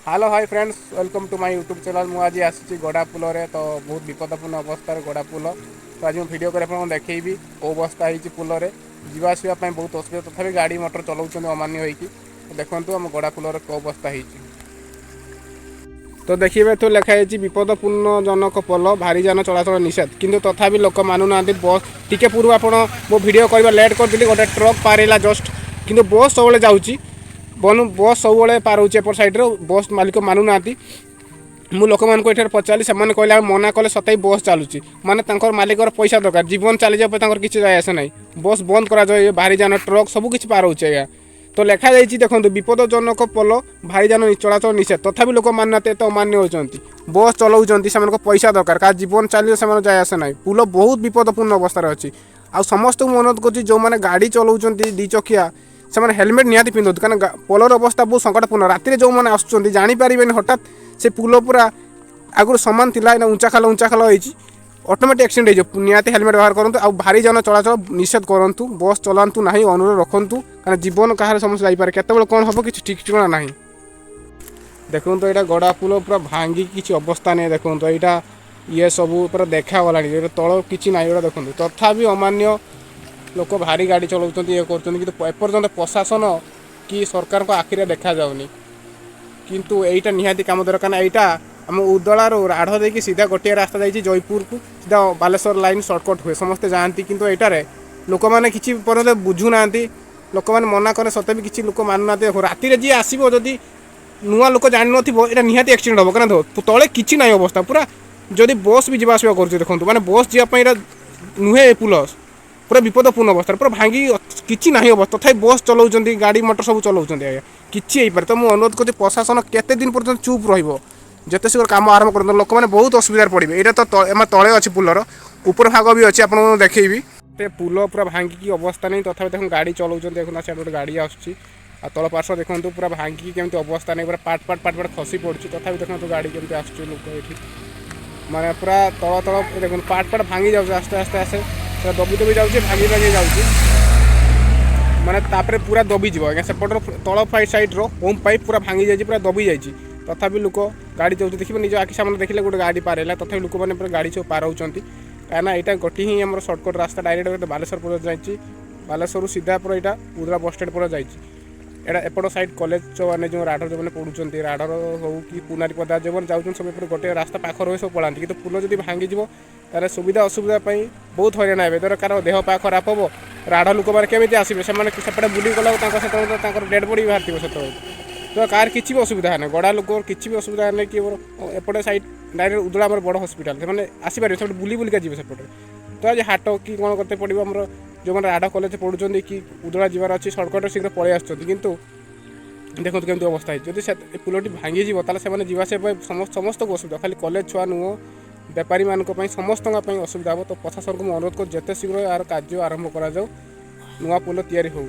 Hello hi friends welcome to my YouTube channel मुझे आसी गड़ा पुल तो बहुत विपदपूर्ण अवस्था गड़ा पुल तो आज भिड कर देखी कौ अवस्था होती पुल जावासवाई बहुत असुविधा तथा गाड़ी मटर चलाऊँ अमान्य होगी देखो आम गड़ा पुल कौ अवस्था होती तो देखिए तो लिखाई विपदपूर्ण जनक पोल भारी जान चलाचल निषेध किंतु तथापि लोक मानुना बस टी पूर्व आप मो भिड करवा लेट करी गोटे ट्रक पार जस्ट किंतु बस सब जाऊँगी बस सब पार हो एपट सैड्रे बस मालिक मानुना मु लोक मान पचारि से कहले मना कले सतई बस चलुची माने मालिक पैसा दरकार जीवन चली जाए किसी जाए आसे ना बस बंद कर भारी जान ट्रक सबकि पार हो तो लिखा जाइए देखो विपदजनक पोल भारी जान चलाचल निषेध तथापि लोक मानुना तो अमान्य होती बस चलाऊँ से पैसा दरकार क्या जीवन चलिए से जाए आसे ना पुल बहुत विपदपूर्ण अवस्था अच्छी आ समस्त को अनुरोध कर जो मैंने गाड़ी चलाऊँ दी चकिया से हेलमेट निहाती पिंधु क्या पोलर अवस्था बहुत संकटपूर्ण राति जो मैंने आसुँच जापारे हठात से पुल पूरा आगुरी सामान थिला उंचा खाल होती ऑटोमेटिक एक्सीडेंट हो निहाती हेलमेट व्यवहार करूँ आ भारी जान चलाचल निषेध करूँ बस चलातु ना अनुरोध रखु क्या जीवन कहार समस्या जापे केत कौन हम कि ठीक ठिकाना ना देखो तो यहाँ गड़ा पुल पूरा भांगी किसी अवस्था नहीं देखो तो यहाँ ये सब पूरा देखागला तल कि ना देखो तथापि अमान्य लोक भारी गाड़ी चलाऊँ ये करपर्यंत प्रशासन कि सरकार को आखिरे देखा जाऊनी किंतु एटा निहाती काम दरकार यहाँ आम उदलार राढ़ देकी सीधा गोटे रास्ता जाइए जयपुर को सीधा बालेश्वर लाइन सर्टकट हुए समस्ते जाती किंतु एटार लोक मैंने किसी पर्यंत बुझुना लोक मैंने मना करें सत्य भी किसी लोक मानुना राति जी आसो जदि नुआ लोक जान ना निहाती एक्सीडेंट हम क्या तले कि ना अवस्था पूरा जदि बस भी जावास कर देखो मैंने बस जावाई नुहे पुल पूरा विपदपूर्ण अवस्था पूरा भांगी किसी ना अवस्था तथा बस चलाऊँ गाड़ी मटर सब चलाऊँ आज्ञा किसी तो मुझे अनुरोध कर प्रशासन केते दिन पर्यटन चुप रते शीघ्र कम आरंभ कर लोक मैंने बहुत असुविधा पड़े यहाँ तो तले अच्छी पुलर ऊपर भाग भी अच्छी आप देखी पुल पूरा भांगिकी अवस्था नहीं तथा देखो गाड़ी चलाऊँ देखो से गोटे गाड़ी आसूँ आ तल पार्श्व देखो पूरा भांगिकी केमती अवस्था नहीं पूरा पाट खसी पड़ी तथा देखो गाड़ी केमती आस लोक ये माने पूरा तल देखो पाट भांगी जाऊँ आस्ते आस्ते आसे दबी जाऊँगी भांगी जाऊँगी माने तापर पूरा दबीज आज्ञा सेपटर तल सैड्र होम पाइप पूरा भांगी जाइए पूरा दबी जाइए तथापि लोक गाड़ी चलते देखिए निज आखि सामने देखिले गोटे गाड़ी पार है तथा लोक मैंने गाड़ी सब पार होती कहीं यहाँ गोटे ही आम सर्टकट रास्ता डायरेक्ट बालेश्वर पर जाइए बालेश्वर सीधा पूरा यहाँ उदला बस स्टैंड पर जाइए एपट साइड कॉलेज जो मैंने जो राढ़ जो मैंने पढ़ुं राढ़र हो कि पुनारी पदा जो मैंने जाऊँ सब गोटे रास्ता पाख रही सब पढ़ाती कि पुल जब भांगीज तार सुविधा असुविधा बहुत हईराण हे धर कार देह पा खराब हम राढ़ लोक मैंने केमी आसवे से बुली गला डेड बॉडी बाहर से तो कार किसी भी असुविधा ना गड़ा लोक किसी भी असुविधा ना कि एपटे साइड डायरेक्ट उदला बड़ हस्पिटाल से आसपारे से बुली बुलिका जी सेपटे तो आज हाट कि कौन करते पड़ो आम जो मैंने राढ़ कलेज पढ़ुं कि उदला जीवार अच्छी सर्टकट शीघ्र पलि आसुँच देखो केमती अवस्था है पुलटी भांगी से जावास समस्त को असुविधा खाली कलेज छुआ नुह बेपारी मान समस्त असुविधा हम तो प्रशासन को अनुरोध कर जिते शीघ्र यार कार्य आरंभ करा नुआ पुल तैयारी हो।